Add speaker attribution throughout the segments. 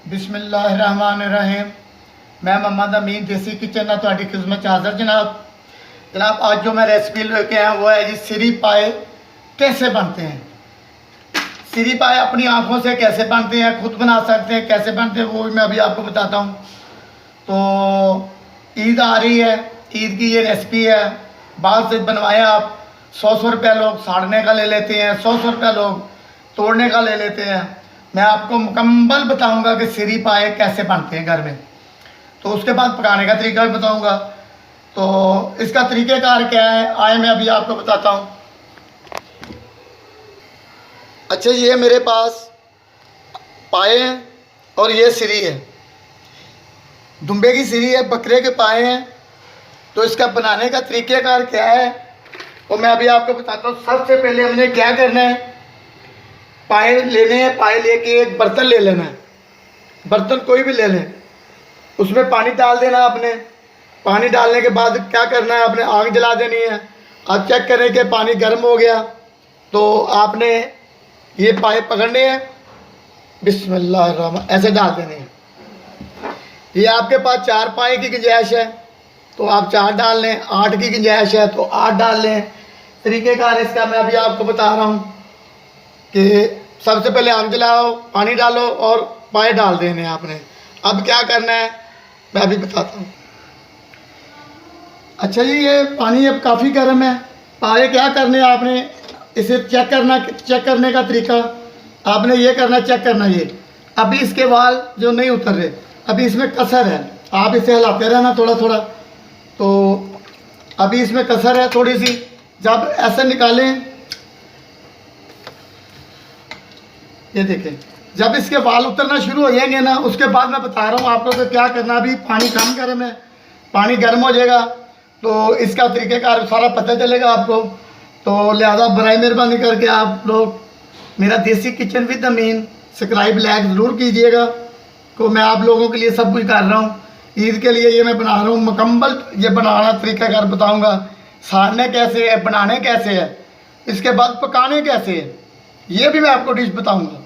Speaker 1: बिस्मिल्लाहिर्रहमानिर्रहीम। मैं मोहम्मद अमीन देसी किचन ना तुहाडी खिदमत च हाज़र जनाब। आज जो मैं रेसिपी लेके आया वो है जी सिरी पाए कैसे बनते हैं। सिरी पाए अपनी आंखों से कैसे बनते हैं, खुद बना सकते हैं, कैसे बनते हैं वो भी मैं अभी आपको बताता हूँ। तो ईद आ रही है, ईद की ये रेसिपी है। बाद से बनवाया आप 100 रुपये लोग साड़ने का ले लेते हैं, 100 रुपये लोग तोड़ने का ले लेते हैं। मैं आपको मुकम्मल बताऊंगा कि सिरी पाए कैसे बनते हैं घर में। तो उसके बाद पकाने का तरीका भी बताऊंगा। तो इसका तरीक़ेकार क्या है आए मैं अभी आपको बताता हूँ। अच्छा, ये मेरे पास पाए हैं और ये सिरी है, दुम्बे की सिरी है, बकरे के पाए हैं। तो इसका बनाने का तरीक़ेकार क्या है वो मैं अभी आपको बताता हूँ। सबसे पहले हमने क्या करना है, पाए लेने हैं। पाए लेके एक बर्तन ले लेना है, बर्तन कोई भी ले लें, उसमें पानी डाल देना आपने। पानी डालने के बाद क्या करना है, आपने आग जला देनी है। आप चेक करें कि पानी गर्म हो गया तो आपने ये पाए पकड़ने हैं, बिस्मिल्लाहिर्रहमान ऐसे डाल देने हैं। ये आपके पास 4 पाए की गुंजाइश है तो आप 4 डाल लें, 8 की गुंजाइश है तो 8 डाल लें। तरीक़ेकार इसका मैं अभी आपको बता रहा हूँ कि सबसे पहले आग जलाओ, पानी डालो और पाए डाल देने आपने। अब क्या करना है मैं अभी बताता हूँ। अच्छा जी, ये पानी अब काफ़ी गर्म है। पाए क्या करने आपने, इसे चेक करने का तरीका आपने ये करना, चेक करना। ये अभी इसके वाल जो नहीं उतर रहे, अभी इसमें कसर है। आप इसे हिलाते रहना थोड़ा थोड़ा, तो अभी इसमें कसर है थोड़ी सी। जब ऐसे निकालें, ये देखें, जब इसके वाल उतरना शुरू हो जाएंगे ना, उसके बाद मैं बता रहा हूँ आपको कि क्या करना। अभी पानी कम गर्म है, पानी गर्म हो जाएगा तो इसका तरीक़ेकार सारा पता चलेगा आपको। तो लिहाजा बराए मेहरबानी करके आप लोग मेरा desi kitchen with Amin subscribe like ज़रूर कीजिएगा। तो मैं आप लोगों के लिए सब कुछ कर रहा हूँ। ईद के लिए ये मैं बना रहा हूँ, मुकम्मल ये बनाना तरीक़ाकार बताऊँगा। साड़ने कैसे है, बनाने कैसे है, इसके बाद पकाने कैसे है, ये भी मैं आपको डिश बताऊँगा।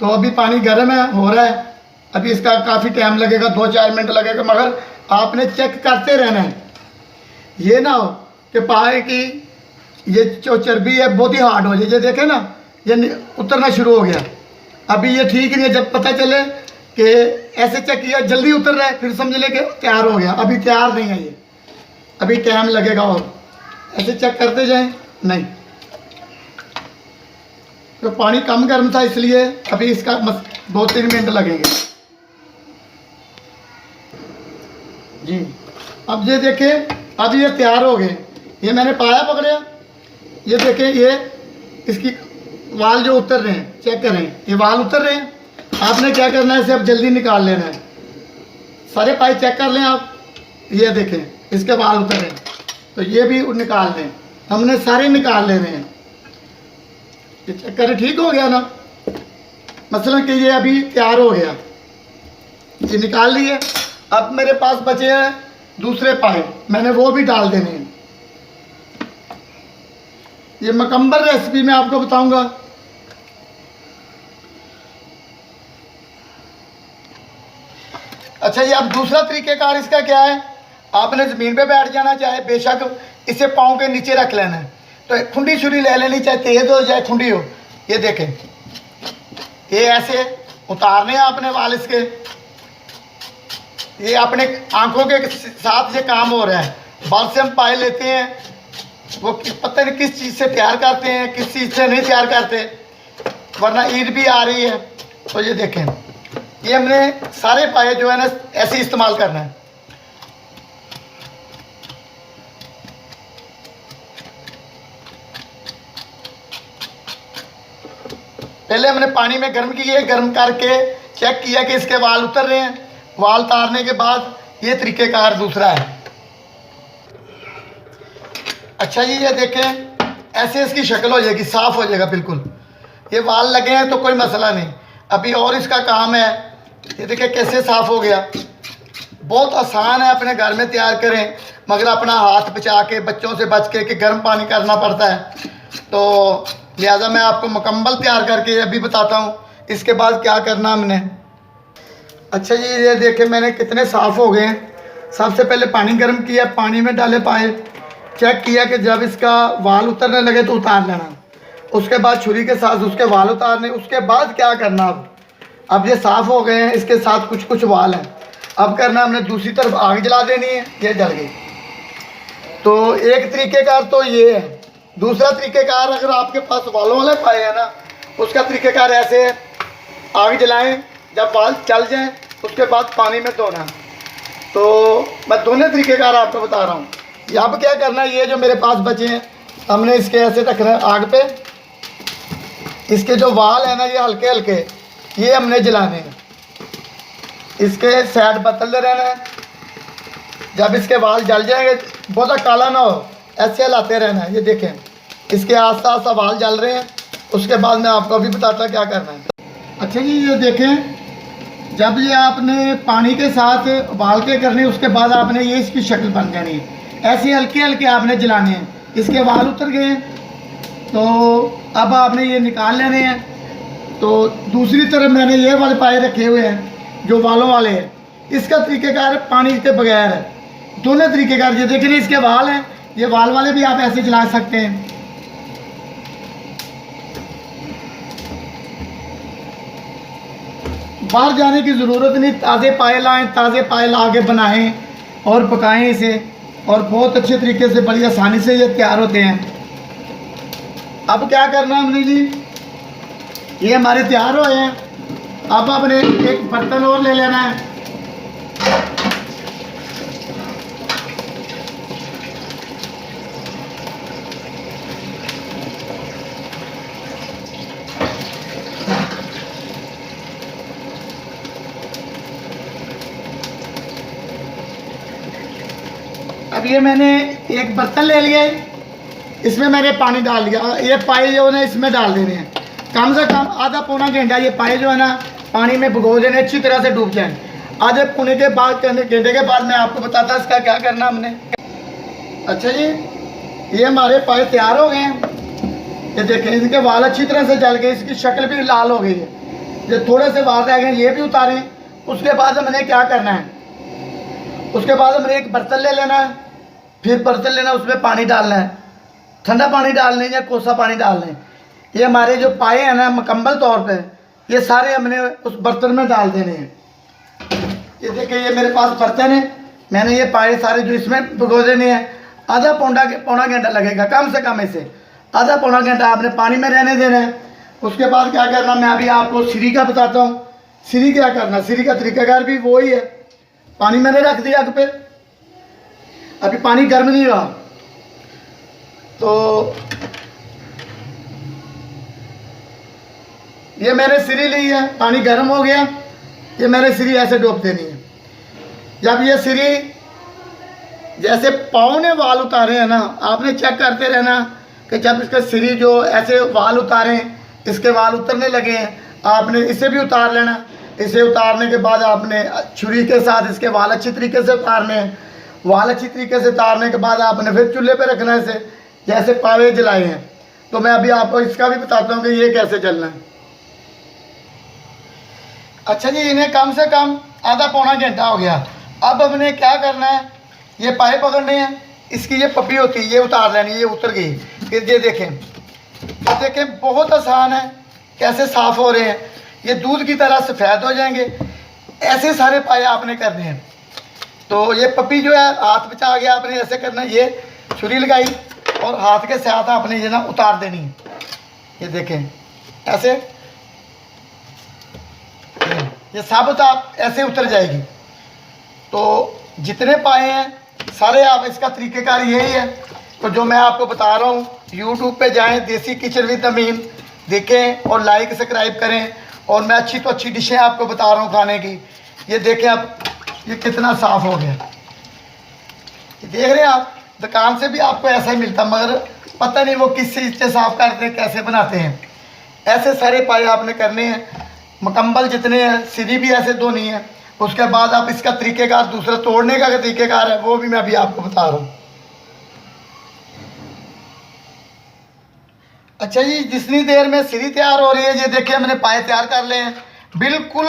Speaker 1: तो अभी पानी गर्म है, हो रहा है। अभी इसका काफ़ी टाइम लगेगा, 2-4 मिनट लगेगा, मगर आपने चेक करते रहना है। ये ना हो कि पाए की ये जो चर्बी है बहुत ही हार्ड हो जाए। ये देखें ना, ये उतरना शुरू हो गया। अभी ये ठीक नहीं है। जब पता चले कि ऐसे चेक किया जल्दी उतर रहा है, फिर समझ ले कि तैयार हो गया। अभी तैयार नहीं है ये, अभी टाइम लगेगा। और ऐसे चेक करते जाएं। नहीं तो पानी कम गर्म था इसलिए अभी इसका 2-3 मिनट लगेंगे जी। अब ये देखें, अब ये तैयार हो गए। ये मैंने पाया पकड़िया, ये देखें, ये इसकी वाल जो उतर रहे हैं, चेक करें, ये वाल उतर रहे हैं। आपने क्या करना है, इसे अब जल्दी निकाल लेना है। सारे पाए चेक कर लें आप, ये देखें इसके वाल उतर रहे हैं तो ये भी निकाल लें। हमने सारे निकाल लेने हैं। ये चेक करें, ठीक हो गया ना। मसलन कि ये अभी तैयार हो गया, ये निकाल लिए। अब मेरे पास बचे हैं दूसरे पाए, मैंने वो भी डाल देने हैं। ये मुकम्मल रेसिपी मैं आपको बताऊंगा। अच्छा, ये अब दूसरा तरीक़ेकार इसका क्या है, आपने ज़मीन पे बैठ जाना, चाहे बेशक इसे पाँव के नीचे रख लेना है। तो एक खुंडी छुरी ले लेनी, चाहे तेज़ हो चाहे खुंडी हो। ये देखें, ये ऐसे उतारने हैं आपने वाल इसके। ये अपने आंखों के साथ ये काम हो रहा है। बाद से हम पाए लेते हैं, वो पता नहीं किस चीज़ से तैयार करते हैं, किस चीज़ से नहीं तैयार करते, वरना ईद भी आ रही है। तो ये देखें, ये हमने सारे पाए जो है ना ऐसे इस्तेमाल करना है। पहले हमने पानी में गर्म किए, गर्म करके चेक किया कि इसके वाल उतर रहे हैं। वाल उतारने के बाद ये तरीक़ेकार दूसरा है। अच्छा जी, ये देखें, ऐसे इसकी शक्ल हो जाएगी, साफ़ हो जाएगा बिल्कुल। ये वाल लगे हैं तो कोई मसला नहीं। अभी और इसका काम है, ये देखें कैसे साफ़ हो गया। बहुत आसान है, अपने घर में तैयार करें, मगर अपना हाथ बचा के, बच्चों से बच के, कि गर्म पानी करना पड़ता है। तो लिहाजा मैं आपको मुकम्मल तैयार करके अभी बताता हूँ इसके बाद क्या करना हमने। अच्छा जी, ये देखें मैंने कितने साफ़ हो गए हैं। सबसे पहले पानी गर्म किया, पानी में डाले पाए, चेक किया कि जब इसका वाल उतरने लगे तो उतार लेना। उसके बाद छुरी के साथ उसके वाल उतारने। उसके बाद क्या करना, अब ये साफ़ हो गए हैं, इसके साथ कुछ कुछ वाल हैं। अब करना हमने दूसरी तरफ आग जला देनी है। ये जल गई। तो एक तरीक़ेकार तो ये है। दूसरा तरीक़ेकार, अगर आपके पास वालों वाले पाए हैं ना, उसका तरीक़ेकार ऐसे है, आग जलाएं, जब वाल चल जाएं उसके बाद पानी में धोना। तो मैं दोनों तरीक़ेकार आपको बता रहा हूँ। अब क्या करना है, ये जो मेरे पास बचे हैं हमने इसके ऐसे रखना है आग पे। इसके जो वाल है ना, ये हल्के हल्के ये हमने जलाने हैं। इसके साइड बदलते रहना है। जब इसके वाल जल जाएंगे, बहुत काला ना हो, ऐसे हिलाते रहना है। ये देखें, इसके आस-पास वाल जल रहे हैं। उसके बाद मैं आपको अभी बताता क्या करना है। अच्छा जी, ये देखें, जब ये आपने पानी के साथ उबाल के करने, उसके बाद आपने ये इसकी शक्ल बन जानी है। ऐसे हल्के हल्के आपने जलाने हैं। इसके वाल उतर गए हैं, तो अब आपने ये निकाल लेने हैं। तो दूसरी तरफ मैंने ये वाले पाए रखे हुए हैं जो वालों वाले हैं। इसका तरीक़ेकार पानी के बगैर है। दोनों तरीक़ेकार, ये देखें इसके वाल हैं, ये वाल वाले भी आप ऐसे जला सकते हैं। बाहर जाने की ज़रूरत नहीं, ताज़े पाए लाएँ, ताज़े पाए ला के बनाएँ और पकाएँ इसे, और बहुत अच्छे तरीके से बड़ी आसानी से ये तैयार होते हैं। अब क्या करना हमने जी, ये हमारे तैयार हुए हैं। अब आपने एक बर्तन और ले लेना है। अब ये मैंने एक बर्तन ले लिया है, इसमें मैंने पानी डाल दिया। ये पाए जो है ना इसमें डाल देने हैं। कम से कम आधा पौना घंटा ये पाए जो है ना पानी में भिगो देने, अच्छी तरह से डूब जाएं। आधे पौने के बाद, घंटे के बाद मैं आपको बताता इसका क्या करना हमने। अच्छा जी, ये हमारे पाए तैयार हो गए हैं। ये देखें, इनके वाल अच्छी तरह से जल गए, इसकी शक्ल भी लाल हो गई है। जो थोड़े से वाल रह गए ये भी उतारें। उसके बाद हमने क्या करना है, उसके बाद हमने एक बर्तन ले लेना है। फिर बर्तन लेना, उसमें पानी डालना है। ठंडा पानी डालना है या कोसा पानी डालना है। ये हमारे जो पाए हैं ना मुकम्मल तौर पे, ये सारे हमने उस बर्तन में डाल देने हैं। ये देखिए, ये मेरे पास बर्तन है, मैंने ये पाए सारे जो इसमें भिगो देने हैं। आधा पौना घंटा लगेगा कम से कम। इसे आधा पौना घंटा आपने पानी में रहने देना है। उसके बाद क्या करना, मैं अभी आपको सीरी का बताता हूँ। सीरी क्या करना, सीरी का तरीक़ाकार भी वही है। पानी मैंने रख दिया आग पे, अभी पानी गर्म नहीं रहा। तो ये मैंने सिरी ली है, पानी गर्म हो गया। ये मैंने सिरी ऐसे डोब देनी है। जब ये सिरी जैसे पाँव ने वाल उतारे हैं ना, आपने चेक करते रहना कि जब इसका सिरी जो ऐसे वाल उतारे, इसके वाल उतरने लगे हैं, आपने इसे भी उतार लेना। इसे उतारने के बाद आपने छुरी के साथ इसके वाल अच्छी तरीके से उतारने हैं। वाल अच्छी तरीके से उतारने के बाद आपने फिर चूल्हे पे रखना है इसे, जैसे पावे जलाए हैं। तो मैं अभी आपको इसका भी बताता हूँ कि ये कैसे चलना है। अच्छा जी, इन्हें कम से कम आधा पौना घंटा हो गया। अब हमने क्या करना है, ये पाए पकड़ने हैं। इसकी ये पपड़ी होती है, ये उतार लेनी, ये उतर गई। फिर ये देखें बहुत आसान है कैसे साफ़ हो रहे हैं। ये दूध की तरह सफ़ेद हो जाएंगे। ऐसे सारे पाए आपने करने हैं। तो ये पपी जो है हाथ में आ गया, आपने ऐसे करना है, ये छुरी लगाई और हाथ के साथ आपने ये ना उतार देनी है। ये देखें ऐसे, ये साबुत आप ऐसे उतर जाएगी। तो जितने पाए हैं सारे आप, इसका तरीक़ेकार यही है। तो जो मैं आपको बता रहा हूँ, यूट्यूब पे जाएं, देसी किचन विद अमीन देखें और लाइक सब्सक्राइब करें। और मैं अच्छी तो अच्छी डिशें आपको बता रहा हूँ खाने की। ये देखें आप, ये कितना साफ़ हो गया। ये देख रहे हैं आप, दुकान से भी आपको ऐसा ही मिलता, मगर पता नहीं वो किस चीज़ से साफ़ करते हैं, कैसे बनाते हैं। ऐसे सारे पाए आपने करने हैं मुकम्मल जितने हैं। सीधी भी ऐसे धोनी है। उसके बाद आप इसका तरीक़ेकार, दूसरा तोड़ने का तरीक़ेकार है, वो भी मैं अभी आपको बता रहा हूँ। अच्छा जी, जितनी देर में सीरी तैयार हो रही है, ये देखिए हमने पाए तैयार कर लिए हैं। बिल्कुल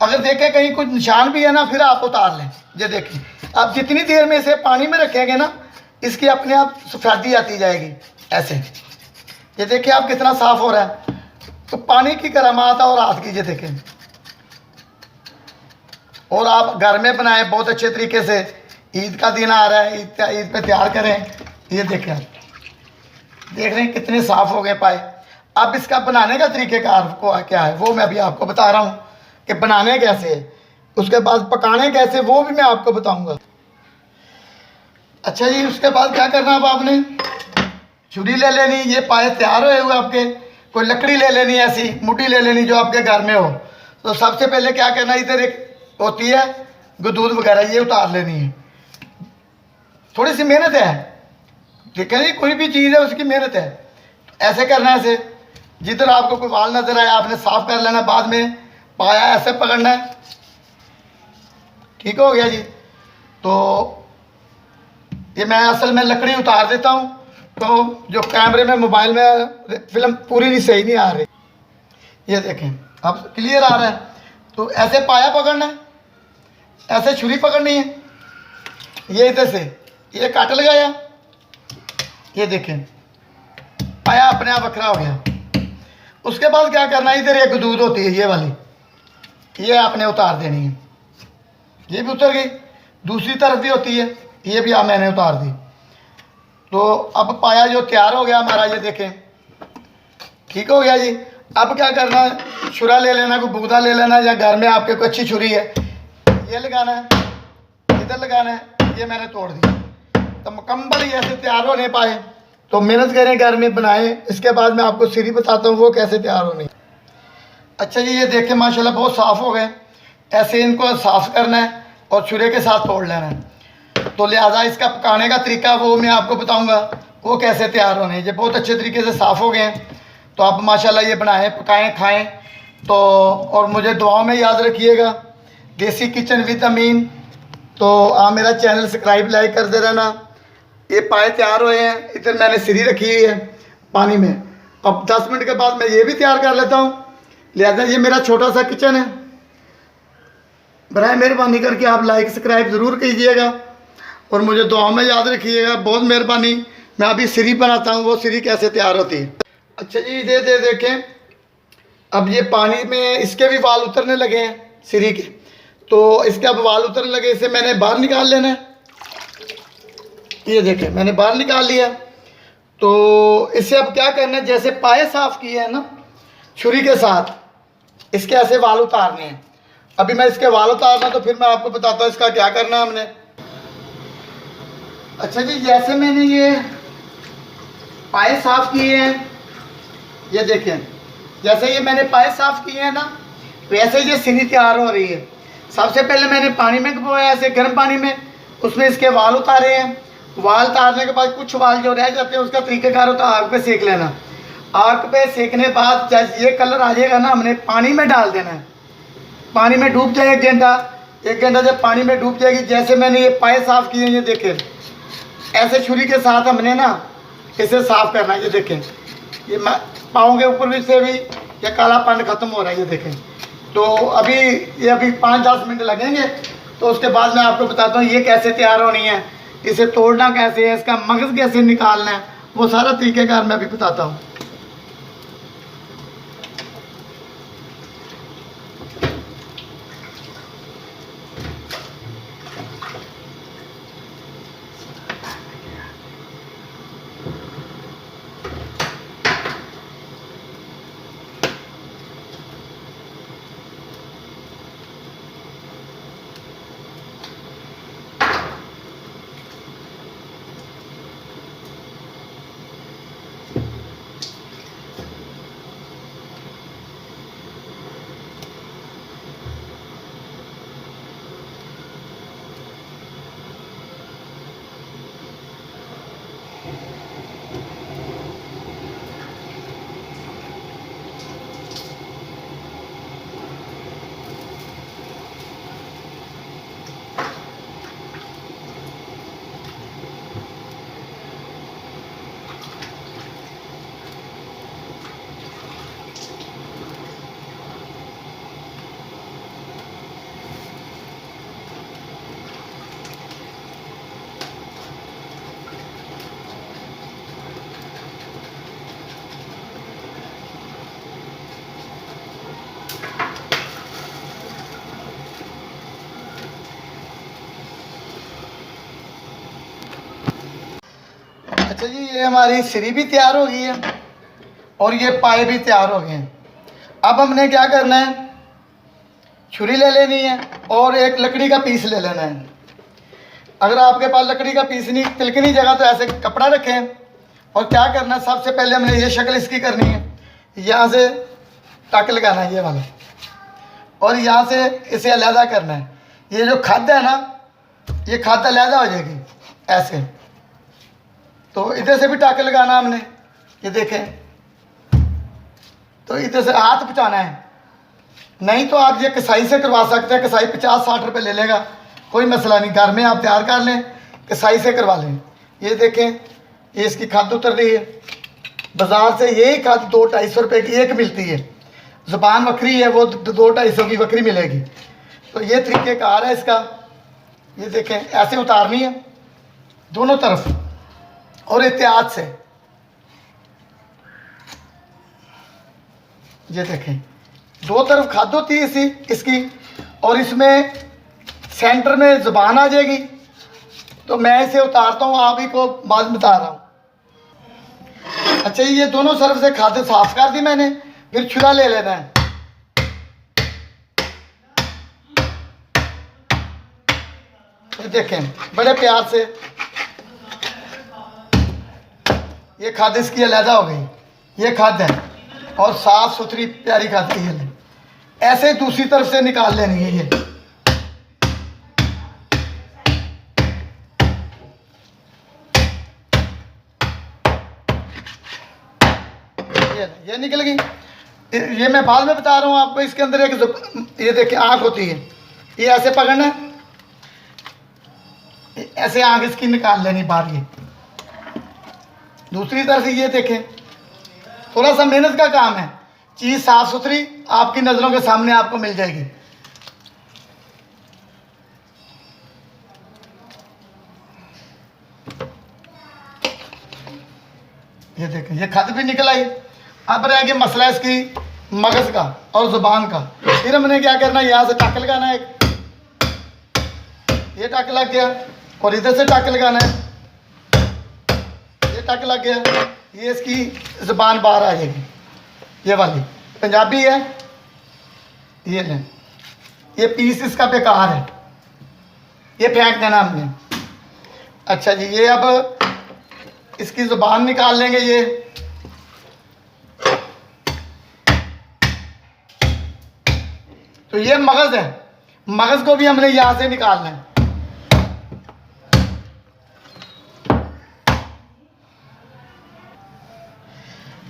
Speaker 1: अगर देखें कहीं कुछ निशान भी है ना, फिर आप उतार लें। ये देखें, आप जितनी देर में इसे पानी में रखेंगे ना, इसकी अपने आप सफेदी आती जाएगी ऐसे। ये देखिए आप कितना साफ हो रहा है। तो पानी की करामात है और हाथ की, ये देखें। और आप घर में बनाएं बहुत अच्छे तरीके से। ईद का दिन आ रहा है, ईद पे तैयार करें। ये देखें, आप देख रहे हैं कितने साफ हो गए पाए। अब इसका बनाने का तरीक़ेकार को क्या है वो मैं अभी आपको बता रहा हूँ कि बनाने कैसे है, उसके बाद पकाने कैसे वो भी मैं आपको बताऊंगा। अच्छा जी, उसके बाद क्या करना, अब आपने छुरी ले लेनी। ये पाए तैयार हुए हुए आपके, कोई लकड़ी ले लेनी, ऐसी मुट्ठी ले लेनी जो आपके घर में हो। तो सबसे पहले क्या करना, इधर एक होती है गदूद वगैरह, ये उतार लेनी है। थोड़ी सी मेहनत है, ठीक है जी, कोई भी चीज़ है उसकी मेहनत है। ऐसे करना है, ऐसे जिधर आपको कोई वाल नजर आए आपने साफ कर लेना। बाद में पाया ऐसे पकड़ना है, ठीक हो गया जी। तो ये मैं असल में लकड़ी उतार देता हूँ, तो जो कैमरे में मोबाइल में फिल्म पूरी नहीं सही नहीं आ रही। ये देखें अब क्लियर आ रहा है। तो ऐसे पाया पकड़ना है, ऐसे छुरी पकड़नी है, ये इधर से ये काट लगाया। ये देखें पाया अपने आप बखरा हो गया। उसके बाद क्या करना है, इधर एक दूध होती है ये वाली, ये आपने उतार देनी है। ये भी उतर गई। दूसरी तरफ भी होती है, ये भी आप मैंने उतार दी। तो अब पाया जो तैयार हो गया हमारा, ये देखें ठीक हो गया जी। अब क्या करना है, छुरा ले लेना, कोई बुगदा ले लेना, या घर में आपके कोई अच्छी छुरी है, ये लगाना है, इधर लगाना है। ये मैंने तोड़ दी। तो मुकम्मल ही ऐसे तैयार होने पाए। तो मेहनत करें, घर में बनाएं। इसके बाद मैं आपको सीरी बताता हूँ वो कैसे तैयार होनी। अच्छा जी, ये देखें माशाल्लाह बहुत साफ़ हो गए। ऐसे इनको साफ़ करना है और छुरे के साथ तोड़ लेना है। तो लिहाजा इसका पकाने का तरीका वो मैं आपको बताऊंगा वो कैसे तैयार होने। ये बहुत अच्छे तरीके से साफ़ हो गए हैं। तो आप माशाल्लाह ये बनाएं, पकाएं, खाएं। तो और मुझे दुआओं में याद रखिएगा। देसी किचन विद अमीन। तो आप मेरा चैनल सब्सक्राइब लाइक कर दे रहना। ये पाए तैयार हुए हैं, इधर मैंने सीरी रखी हुई है पानी में। अब 10 मिनट के बाद मैं ये भी तैयार कर लेता हूँ। लिहाजा ये मेरा छोटा सा किचन है। बराए मेहरबानी करके आप लाइक सब्सक्राइब ज़रूर कीजिएगा और मुझे दुआ में याद रखिएगा। बहुत मेहरबानी। मैं अभी सीरी बनाता हूँ, वो सीरी कैसे तैयार होती है। अच्छा जी, दे देखें अब ये पानी में इसके भी वाल उतरने लगे हैं सीरी के। तो इसके अब वाल उतरने लगे, इसे मैंने बाहर निकाल लेना है। ये देखें मैंने बाहर निकाल लिया। तो इससे अब क्या करना है, जैसे पाए साफ़ किए हैं ना छुरी के साथ, इसके ऐसे वाल उतारने हैं। अभी मैं इसके वाल उतारना तो फिर मैं आपको बताता हूँ इसका क्या करना है हमने। अच्छा जी, जैसे मैंने ये पाए साफ़ किए हैं, ये देखें जैसे ये मैंने पाए साफ़ किए हैं ना, वैसे ये सीरी तैयार हो रही है। सबसे पहले मैंने पानी में डुबोया ऐसे गर्म पानी में, उसमें इसके वाल उतारे हैं। वाल उतारने के बाद कुछ वाल जो रह जाते हैं उसका तरीक़ेकार होता है आग पे सेक लेना। आग पे सेकने बाद जैसे ये कलर आ जाएगा ना, हमने पानी में डाल देना है। पानी में डूब जाए 1 घंटा जब पानी में डूब जाएगी। जैसे मैंने ये पाए साफ़ किए, ये देखें ऐसे छुरी के साथ हमने ना इसे साफ़ करना है। ये देखें ये पाँव के ऊपर भी से भी ये कालापन ख़त्म हो रहा है। ये देखें। तो अभी 5-10 मिनट लगेंगे। तो उसके बाद मैं आपको बताता हूँ ये कैसे तैयार होनी है, इसे तोड़ना कैसे है, इसका मगज़ कैसे निकालना है, वो सारा तरीक़ेकार मैं अभी बताता हूँ। अच्छा जी, ये हमारी सिरी भी तैयार हो गई है और ये पाए भी तैयार हो गए हैं। अब हमने क्या करना है, छुरी ले लेनी है और एक लकड़ी का पीस ले लेना है। अगर आपके पास लकड़ी का पीस नहीं, तिलकनी जगह, तो ऐसे कपड़ा रखें और क्या करना है, सबसे पहले हमने ये शक्ल इसकी करनी है। यहाँ से टक लगाना है ये वाला, और यहाँ से इसे अलहदा करना है। ये जो खाद है ना, ये खाद अलहदा हो जाएगी ऐसे। तो इधर से भी टाके लगाना हमने, ये देखें। तो इधर से हाथ पहुँचाना है, नहीं तो आप ये कसाई से करवा सकते हैं। कसाई 50-60 रुपये ले लेगा, कोई मसला नहीं। घर में आप तैयार कर लें, कसाई से करवा लें। ये देखें, ये इसकी खाद उतर रही है। बाज़ार से यही खाद 200-250 रुपये की एक मिलती है। ज़ुबान बकरी है, वो 200-250 की बकरी मिलेगी। तो ये तरीक़ेकार है इसका। ये देखें, ऐसे उतारनी है दोनों तरफ और एहतियात से। ये देखें, दो तरफ खाद होती है इसकी, और इसमें सेंटर में ज़ुबान आ जाएगी। तो मैं इसे उतारता हूँ, आप ही को बाद में बता रहा हूँ। अच्छा, ये दोनों तरफ से खाद साफ कर दी मैंने। फिर छुरा ले लेना है। ये देखें, बड़े प्यार से ये खाद इसकी अलहदा हो गई। ये खाद है और साफ सुथरी प्यारी खाद है। ऐसे दूसरी तरफ से निकाल लेनी है। ये निकल गई। ये मैं बाद में बता रहा हूँ आपको। इसके अंदर एक ये देखिए आँख होती है, ये ऐसे पकड़ना है, ऐसे आँख इसकी निकाल लेनी बाहर। ये दूसरी तरफ से ये देखें, थोड़ा सा मेहनत का काम है। चीज़ साफ सुथरी आपकी नज़रों के सामने आपको मिल जाएगी। ये देखें, ये खाद भी निकल आई। अब रह गया मसला इसकी मगज़ का और ज़ुबान का। फिर हमने क्या करना है, यहाँ से टक लगाना है। ये टक लग गया, और इधर से टक लगाना है। ये टक लग गया, ये इसकी ज़ुबान बाहर आ जाएगी। ये वाली पंजाबी है। ये लें, ये पीस इसका बेकार है, ये फेंक देना हमने। अच्छा जी, ये अब इसकी ज़ुबान निकाल लेंगे। ये तो ये मगज़ है, मगज़ को भी हमने यहाँ से निकालना है।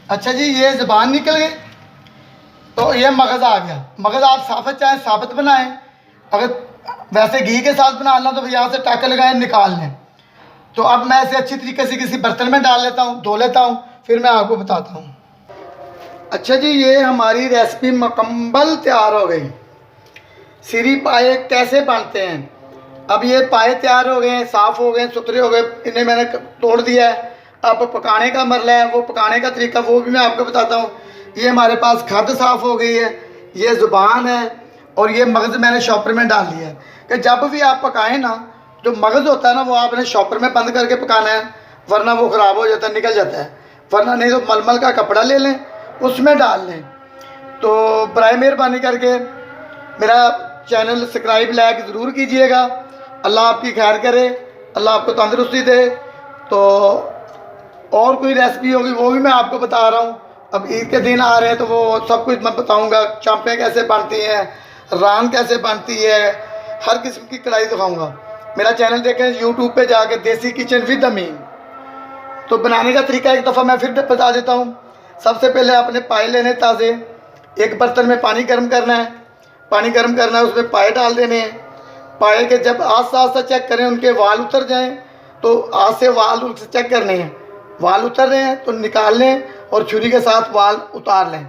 Speaker 1: अच्छा जी, ये ज़ुबान निकल गई, तो ये मगज़ आ गया। मगज़ आप साबित चाहे साबित बनाएं, अगर वैसे घी के साथ बनाना तो यहाँ से टाके लगाएं, निकाल लें। तो अब मैं इसे अच्छी तरीके से किसी बर्तन में डाल लेता हूँ, धो लेता हूँ, फिर मैं आपको बताता हूँ। अच्छा जी, ये हमारी रेसिपी मुकम्मल तैयार हो गई। सिरी पाए कैसे बनते हैं, अब ये पाए तैयार हो गए हैं, साफ़ हो गए, सुथरे हो गए। इन्हें मैंने तोड़ दिया है। अब पकाने का मरला है, वो पकाने का तरीका वो भी मैं आपको बताता हूँ। ये हमारे पास खाद साफ़ हो गई है, ये ज़ुबान है, और ये मगज़ मैंने शॉपर में डाल दिया है। कि जब भी आप पकाएं ना, जो मगज़ होता है ना, वो आपने शॉपर में बंद करके पकाना है, वरना वो ख़राब हो जाता है, निकल जाता है। वरना नहीं तो मलमल का कपड़ा ले लें, उसमें डाल लें। तो बराए मेहरबानी करके मेरा चैनल सब्सक्राइब लाइक ज़रूर कीजिएगा। अल्लाह आपकी खैर करे, अल्लाह आपको तंदुरुस्ती दे। तो और कोई रेसिपी होगी वो भी मैं आपको बता रहा हूँ। अब ईद के दिन आ रहे हैं तो वो सब कुछ मैं बताऊँगा। चांपें कैसे बनती हैं, रान कैसे बनती है, हर किस्म की कढ़ाई दिखाऊँगा। मेरा चैनल देखें यूट्यूब पे जाके, देसी किचन विद अमीन। तो बनाने का तरीका एक दफ़ा मैं फिर बता देता हूँ। सबसे पहले आपने पाए लेने ताज़े, एक बर्तन में पानी गर्म करना है। पानी गर्म करना है, उसमें पाए डाल देने हैं। पाए के जब आस्ता आस्ता चेक करें, उनके वाल उतर जाएं, तो आज से वाल चेक करने हैं। वाल उतर रहे हैं तो निकाल लें और छुरी के साथ वाल उतार लें।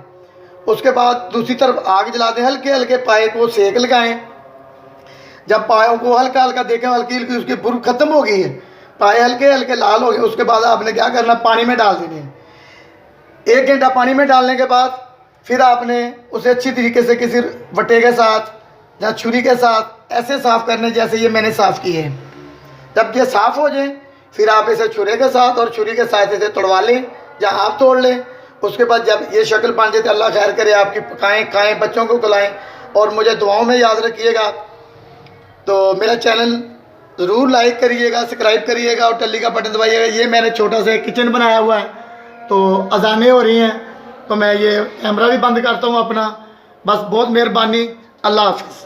Speaker 1: उसके बाद दूसरी तरफ आग जला दें, हल्के हल्के पाए को सेक लगाएं। जब पायों को हल्का हल्का देखें, हल्की हल्की उसकी भुर खत्म हो गई है, पाए हल्के हल्के लाल हो गए, उसके बाद आपने क्या करना, पानी में डाल देने हैं। 1 घंटा पानी में डालने के बाद फिर आपने उसे अच्छी तरीके से किसी वटे के साथ या छुरी के साथ ऐसे साफ़ करने जैसे ये मैंने साफ़ किए हैं। जब ये साफ़ हो जाए फिर आप इसे छुरे के साथ और छुरी के साथ इसे तोड़वा लें या आप तोड़ लें। उसके बाद जब ये शक्ल बन जाए तो अल्लाह खैर करे आपकी पकाएं, खाएं, बच्चों को खिलाएं और मुझे दुआओं में याद रखिएगा। तो मेरा चैनल ज़रूर लाइक करिएगा, सब्सक्राइब करिएगा और टल्ली का बटन दबाइएगा। ये मैंने छोटा सा किचन बनाया हुआ है, तो अजानें हो रही हैं तो मैं ये कैमरा भी बंद करता हूँ अपना। बस बहुत मेहरबानी, अल्लाह हाफिज़।